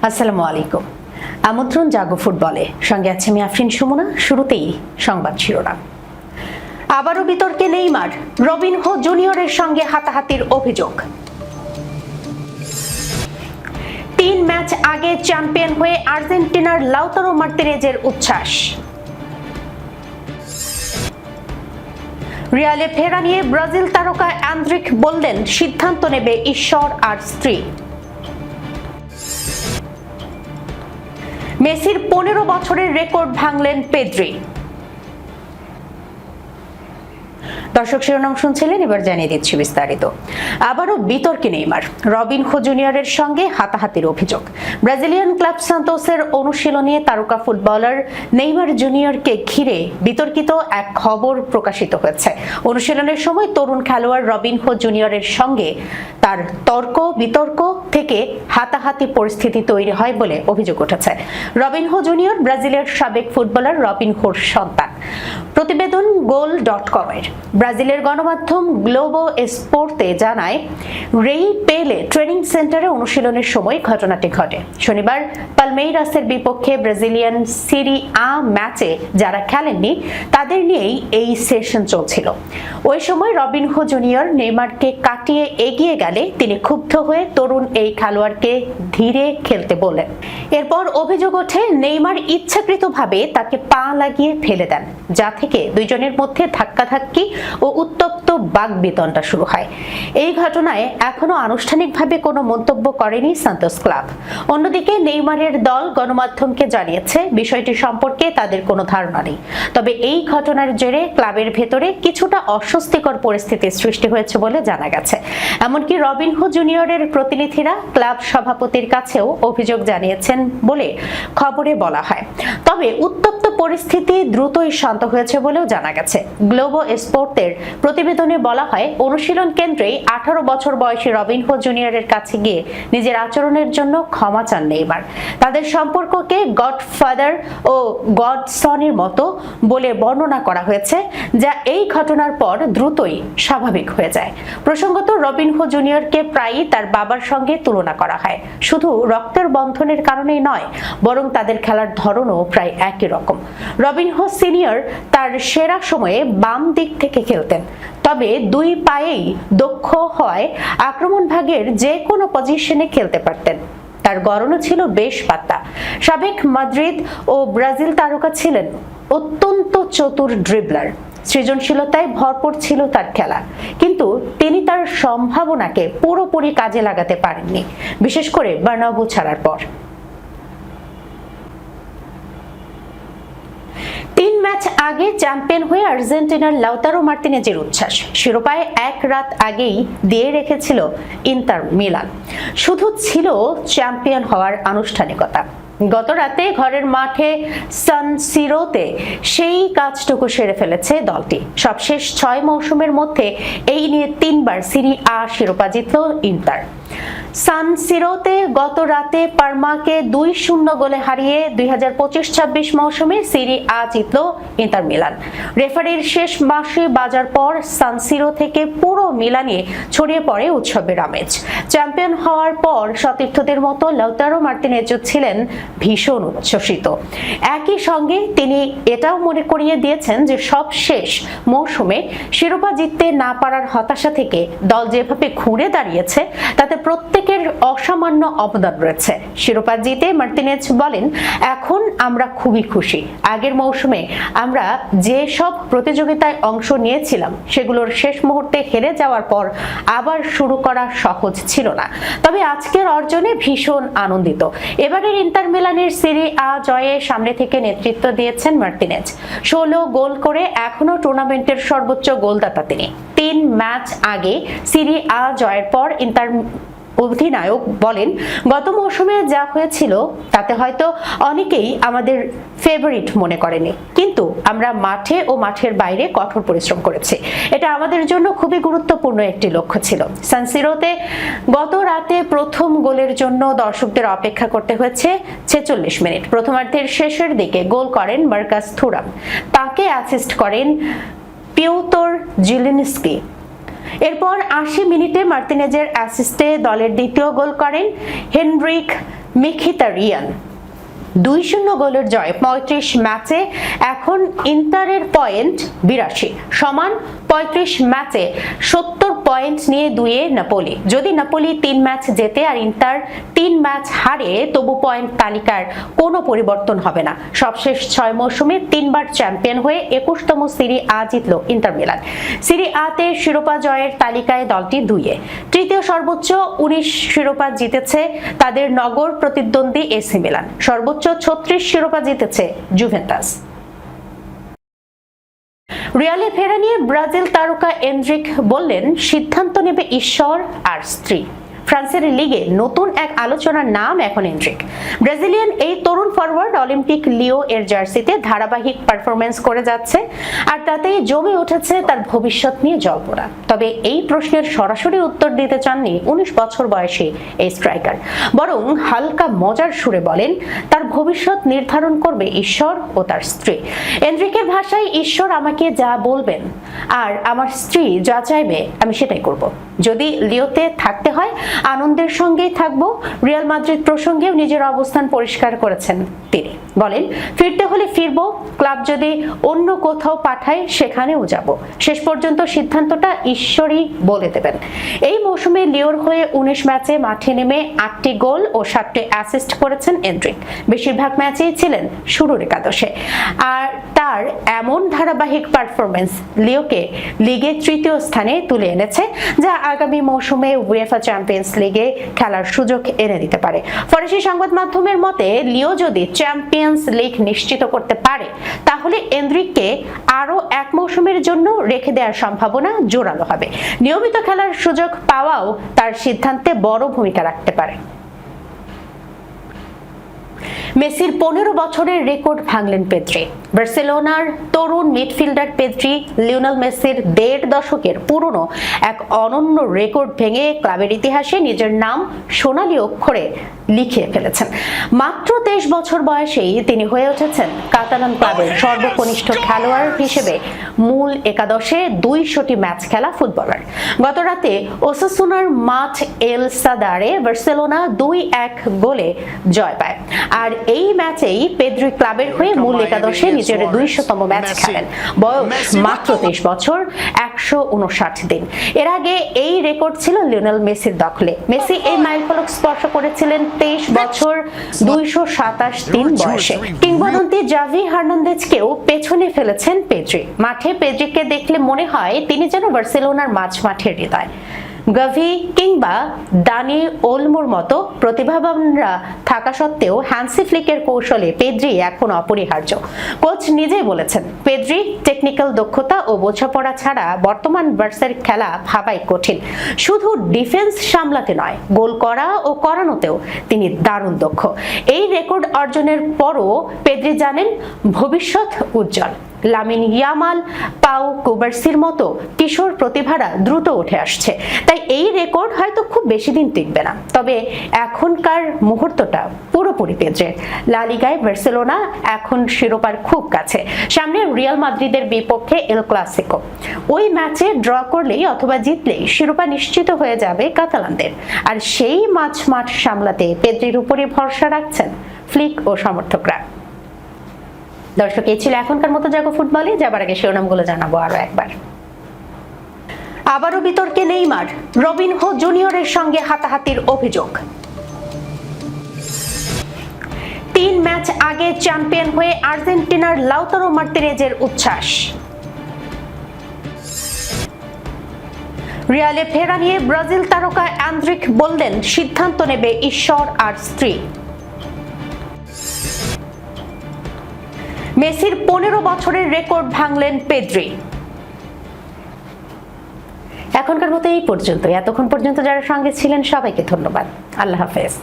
আসসালামু আলাইকুম। আমন্ত্রণ জাগো ফুটবলে, সঙ্গে আছে আমি আফরিন সুমনা। শুরুতেই সংবাদ শিরোনাম। আবারও বিতর্কে নেইমার, রবিনহো জুনিয়রের সঙ্গে হাতাহাতির অভিযোগ। 3 ম্যাচ আগে চ্যাম্পিয়ন হয়ে আর্জেন্টিনার লাউতারো মার্তিনেজের উচ্ছ্বাস। রিয়ালে ফেরা নিয়ে ব্রাজিল তারকা অ্যান্দ্রিক বললেন, সিদ্ধান্ত নেবে ঈশ্বর আর স্ত্রী। মেসির 15 বছরের রেকর্ড ভাঙলেন পেদ্রি। দর্শক শিরোনাম শুনছিলেন, এবার জানিয়ে দিচ্ছি বিস্তারিত। আবারও বিতর্কে নেইমার, রবিনহো জুনিয়রের সঙ্গে হাতাহাতির অভিযোগ। ব্রাজিলিয়ান ক্লাব সান্তোসের অনুশীলনে তারকা ফুটবলার নেইমার জুনিয়রকে ঘিরে বিতর্কিত এক খবর প্রকাশিত হয়েছে। অনুশীলনের সময় তরুণ খেলোয়াড় রবিনহো জুনিয়রের সঙ্গে তার তর্ক বিতর্ক থেকে হাতাহাতি পরিস্থিতি তৈরি হয় বলে অভিযোগ উঠেছে। রবিনহো জুনিয়র ব্রাজিলের সাবেক ফুটবলার রবিনহোর সন্তান। প্রতিবেদন goal.com এর। ব্রাজিলের গণমাধ্যম গ্লোবো এস্পোর্তে জানায়, রেই পেলে ট্রেনিং সেন্টারে অনুশীলনের সময় ঘটনাটি ঘটে। শনিবার পালমেইরাসের বিপক্ষে ব্রাজিলিয়ান সিরি আ ম্যাচে যারা খেলেননি তাদের নিয়েই এই সেশন চলছিল। ওই সময় রবিনহো জুনিয়র নেইমারকে কাটিয়ে এগিয়ে গেলে তিনি ক্ষুব্ধ হয়ে তরুণ এই খেলোয়াড়কে ধীরে খেলতে বলেন। এরপর অভিযোগ ওঠে, নেইমার ইচ্ছাকৃতভাবে তাকে পা লাগিয়ে ফেলে দেন, যা থেকে দুইজনের মধ্যে ধাক্কাধাক্কি ও উত্তপ্ত বাকবিতণ্ডা শুরু হয়। এই ঘটনায় এখনো আনুষ্ঠানিকভাবে কোনো মন্তব্য করেনি সান্তোস ক্লাব। অন্যদিকে নেইমারের দল গণমাধ্যমকে জানিয়েছে বিষয়টি সম্পর্কে তাদের কোনো ধারণা নেই। তবে এই ঘটনার জেরে ক্লাবের ভেতরে কিছুটা অস্বস্তিকর পরিস্থিতির সৃষ্টি হয়েছে বলে জানা গেছে। এমনকি রবিনহো জুনিয়রের প্রতিনিধিরা ক্লাব সভাপতির কাছেও অভিযোগ জানিয়েছেন বলে খবরে বলা হয়। তবে উত্তপ্ত পরিস্থিতি দ্রুতই শান্ত হয়েছে বলেও জানা গেছে। গ্লোবো এস্পোর্টের প্রতিবেদনে বলা হয়, অনুশীলন কেন্দ্রেই 18 বছর বয়সী রবিনহো জুনিয়রের কাছে গিয়ে নিজের আচরণের জন্য ক্ষমা চান নেইমার। তাদের সম্পর্ককে গডফাদার ও গডসনের মতো বলে বর্ণনা করা হয়েছে, যা এই ঘটনার পর দ্রুতই স্বাভাবিক হয়ে যায়। প্রসঙ্গত, রবিনহো জুনিয়রকে প্রায়ই তার বাবার সঙ্গে তুলনা করা হয়। শুধু রক্তের বন্ধনের কারণেই নয়, বরং তাদের খেলার ধরনও প্রায় একই রকম। রবিনহো সিনিয়র তার সেরা সময়ে বাম দিক থেকে খেলতেন, তবে দুই পায়েই দক্ষ হয় আক্রমণ ভাগের যে কোনো পজিশনে খেলতে পারতেন। তার গড়নও ছিল বেশ পাতলা। সাবেক মাদ্রিদ ও ব্রাজিল তারকা ছিলেন অত্যন্ত চতুর ড্রিবলার। সৃজনশীলতায় ভরপুর ছিল তার খেলা, কিন্তু তিনি তার সম্ভাবনাকে পুরোপুরি কাজে লাগাতে পারেননি, বিশেষ করে বার্নাব্যু ছাড়ার পর। 3 ম্যাচ আগে চ্যাম্পিয়ন হয়ে আর্জেন্টিনার লাউতারো মার্তিনেজের উচ্ছ্বাস শিরোপায় এক রাত আগেই দিয়ে রেখেছিল ইন্টার মিলান। শুধু ছিল চ্যাম্পিয়ন হওয়ার আনুষ্ঠানিকতা। গত রাতে ঘরের মাঠে সান সিরোতে সেই কাজটুকু সেরে ফেলেছে দলটি। সবশেষ 6 মৌসুমের মধ্যে এই নিয়ে 3 বার সিরি আ শিরোপা জিতল ইন্টার। সান সিরোতে গত রাতে পারমাকে 2-0 গোলে হারিয়ে 2025-26 মৌসুমে সিরি আ জিতল ইন্টার মিলান। রেফারির শেষ বাঁশি বাজার পর সান সিরো থেকে পুরো মিলানে ছড়িয়ে পড়ে উৎসবের আমেজ। চ্যাম্পিয়ন হওয়ার পর সতীর্থদের মতো লাউতারো মার্তিনেজও ছিলেন ভীষণ উচ্ছ্বসিত। একই সঙ্গে তিনি এটাও মনে করিয়ে দিয়েছেন যে সব শেষ মৌসুমে শিরোপা জিততে না পারার হতাশা থেকে দল যেভাবে ঘুরে দাঁড়িয়েছে তাতে প্রত্যেকের অসামান্য অবদান রয়েছে। শিরোপা জিতে মার্তিনেজ বলেন, এখন আমরা খুবই খুশি। আগের মৌসুমে আমরা যে সব প্রতিযোগিতায় অংশ নিয়েছিলাম সেগুলোর শেষ মুহূর্তে হেরে যাওয়ার পর আবার শুরু করা সহজ ছিল না, তবে আজকের অর্জনে ভীষণ আনন্দিত। এবারের ইন্টার মিলানের সিরি আ জয়ে সামনে থেকে নেতৃত্ব দিয়েছেন মার্তিনেজ। 16 গোল করে এখনো টুর্নামেন্টের সর্বোচ্চ গোলদাতা তিনি। 3 ম্যাচ আগে সিরি আ জয়ের পর ইন্টার অধিনায়ক বলেন, গত মৌসুমে যা হয়েছিল তাতে হয়তো অনেকেই আমাদের ফেভারিট মনে করেনি, কিন্তু আমরা মাঠে ও মাঠের বাইরে কঠোর পরিশ্রম করেছি। এটা আমাদের জন্য খুবই গুরুত্বপূর্ণ একটি লক্ষ্য ছিল। সান সিরোতে গত রাতে প্রথম গোলের জন্য দর্শকদের অপেক্ষা করতে হয়েছে 46 মিনিট। প্রথমার্ধের শেষের দিকে গোল করেন মার্কাস থুরাম, তাকে অ্যাসিস্ট করেন পিওতর জিলিনস্কি। এরপর 80 মিনিটে মার্তিনেজের অ্যাসিস্টে দলের দ্বিতীয় গোল করেন হেনরিক মিখিতারিয়ান 2-0 গোলের জয় 35 ম্যাচে। এখন ইন্টারের পয়েন্ট 82, সমান 35 ম্যাচে 70 পয়েন্ট নিয়ে দুয়ে নাপোলি। যদি নাপোলি 3 ম্যাচ জেতে আর ইন্টার 3 ম্যাচ হারে তবু পয়েন্ট তালিকার কোনো পরিবর্তন হবে না। সবশেষ 6 মৌসুমে 3 বার চ্যাম্পিয়ন হয়ে 21তম সিরি আ জিতল ইন্টার মিলান। সিরি আতে শিরোপা জয়ের তালিকায় দলটি 2-এ। তৃতীয় সর্বোচ্চ 19 শিরোপা জিতেছে তাদের নগর প্রতিদ্বন্দ্বী এসি মিলান। সর্বোচ্চ 36 শিরোপা জিতেছে জুভেন্টাস। রিয়ালে ফেরা নিয়ে ব্রাজিল তারকা এনরিক বললেন, সিদ্ধান্ত নেবে ঈশ্বর আর স্ত্রী। ফ্রান্সের লিগে নতুন এক আলোচনার নাম এখন এনরিক। ব্রাজিলিয়ান এই তরুণ ফরওয়ার্ড অলিম্পিক লিও এর জার্সিতে ধারাবাহিক পারফরমেন্স করে যাচ্ছে, আর তাতেই জমে উঠেছে তার ভবিষ্যৎ নিয়ে জল্পনা। তবে এই প্রশ্নের সরাসরি উত্তর দিতে চাননি 19 বছর বয়সী এই স্ট্রাইকার, বরং হালকা মজার সুরে বলেন, তার ভবিষ্যৎ নির্ধারণ করবে ঈশ্বর ও তার স্ত্রী। এনরিকের ভাষায়, ঈশ্বর আমাকে যা বলবেন আর আমার স্ত্রী যা চাইবে আমি সেটাই করব। যদি লিওতে থাকতে হয় আনন্দের সঙ্গেই থাকবো। রিয়াল মাদ্রিদ প্রসঙ্গেও নিজের অবস্থান পরিষ্কার করেছেন তিনি। বলেন, ফিরতে হলে ফিরবো, ক্লাব যদি অন্য কোথাও পাঠায় সেখানেও যাব। শেষ পর্যন্ত সিদ্ধান্তটা ঈশ্বরই বলে দেবেন। এই মৌসুমে লিওর হয়ে 19 ম্যাচে মাঠে নেমে 8টি গোল ও 7টি অ্যাসিস্ট করেছেন এনরিক। বেশিরভাগ ম্যাচেই ছিলেন শুরুর একাদশে। আর তার এমন ধারাবাহিক পারফরমেন্স লিওকে লিগে 3য় স্থানে তুলে এনেছে, যা আগামী মৌসুমে উয়েফা চ্যাম্পিয়ন্স লিগে খেলার সুযোগ এনে দিতে পারে। ফরাসি সংবাদ মাধ্যমের মতে, লিও যদি চ্যাম্পিয়ন্স লিগ নিশ্চিত করতে পারে তাহলে এনরিককে আরো 1 মৌসুমের জন্য রেখে দেওয়ার সম্ভাবনা জোরালো হবে। নিয়মিত খেলার সুযোগ পাওয়াও তার সিদ্ধান্তে বড় ভূমিকা রাখতে পারে। মেসির 15 বছরের রেকর্ড ভাঙলেন পেদ্রি। বার্সেলোনার তরুণ মিডফিল্ডার পেদ্রি লিওনেল মেসির 1.5 দশকের পুরনো এক অনন্য রেকর্ড ভেঙে ক্লাবের ইতিহাসে নিজের নাম সোনালী অক্ষরে লিখিয়ে ফেলেছেন। মাত্র 23 বছর বয়সেই তিনি হয়ে উঠেছেন কাতালান ক্লাবের সর্বকনিষ্ঠ খেলোয়াড় হিসেবে মূল একাদশে 200টি ম্যাচ খেলা ফুটবলার। গত রাতে ওসাসুনার মাঠ এল সাদারে বার্সেলোনা 2-1 গোলে জয় পায়। আর এই ম্যাচেই পেদ্রি ক্লাবের হয়ে মূল একাদশে নিজের 200তম ম্যাচ খেলেন। বয়স মাত্র 23 বছর 159 দিন। এর আগে এই রেকর্ড ছিল লিওনেল মেসির দখলে। মেসি এই মাইলফলক স্পর্শ করেছিলেন 23 বছর 227 দিন বয়সে। কিংবদন্তি জাভি হার্নান্দেজকেও পেছনে ফেলেছেন পেদ্রি। মাঠে পেদ্রিকে দেখলে মনে হয় তিনি যেন বার্সেলোনার মাঠের হৃদয়। গাভি কিংবা দানি ওলমোর মতো প্রতিভাবানরা থাকা সত্ত্বেও হ্যান্সি ফ্লিকের কৌশলে পেদ্রি এখন অপরিহার্য। কোচ নিজেই বলেছেন, পেদ্রি টেকনিক্যাল দক্ষতা ও বোঝাপড়া ছাড়া বর্তমান বার্সার খেলা ভাবাই কঠিন। শুধু ডিফেন্স সামলাতে নয়, গোল করা ও করানোতেও তিনি দারুণ দক্ষ। এই রেকর্ড অর্জনের পরও পেদ্রি জানেন ভবিষ্যৎ উজ্জ্বল। লামিন ইয়ামাল, পাউ কুবার্সির মতো কিশোর প্রতিভারা দ্রুত উঠে আসছে, তাই এই রেকর্ড হয়তো খুব বেশি দিন টিকবে না। তবে এখনকার মুহূর্তটা পুরোপুরি পেদ্রির। লা লিগায় বার্সেলোনা এখন শিরোপার খুব কাছে। সামনে রিয়াল মাদ্রিদের বিপক্ষে এল ক্লাসিকো। ওই ম্যাচে ড্র করলেই অথবা জিতলেই শিরোপা নিশ্চিত হয়ে যাবে কাতালানদের। আর সেই মাঠ সামলাতে পেদ্রির উপরই ভরসা রাখছেন ফ্লিক ও সমর্থকরা। দর্শক, এই ছিল এখনকার মতো জাগো ফুটবলে। যাবার আগে শিরোনামগুলো জানাবো আরো একবার। আবারও বিতর্কে নেইমার, রবিনহো জুনিয়রের সঙ্গে হাতাহাতির অভিযোগ। 3 ম্যাচ আগে চ্যাম্পিয়ন হয়ে আর্জেন্টিনার লাউতারো মার্তিনেজের উচ্ছ্বাস। রিয়ালে ফেরা নিয়ে ব্রাজিল তারকা এনরিক বললেন, সিদ্ধান্ত নেবে ঈশ্বর আর স্ত্রী। মেসির 15 বছরের রেকর্ড ভাঙলেন পেদ্রি। এখনকার মতো এই পর্যন্ত। এতক্ষণ পর্যন্ত যারা সঙ্গে ছিলেন সবাইকে ধন্যবাদ। আল্লাহ হাফেজ।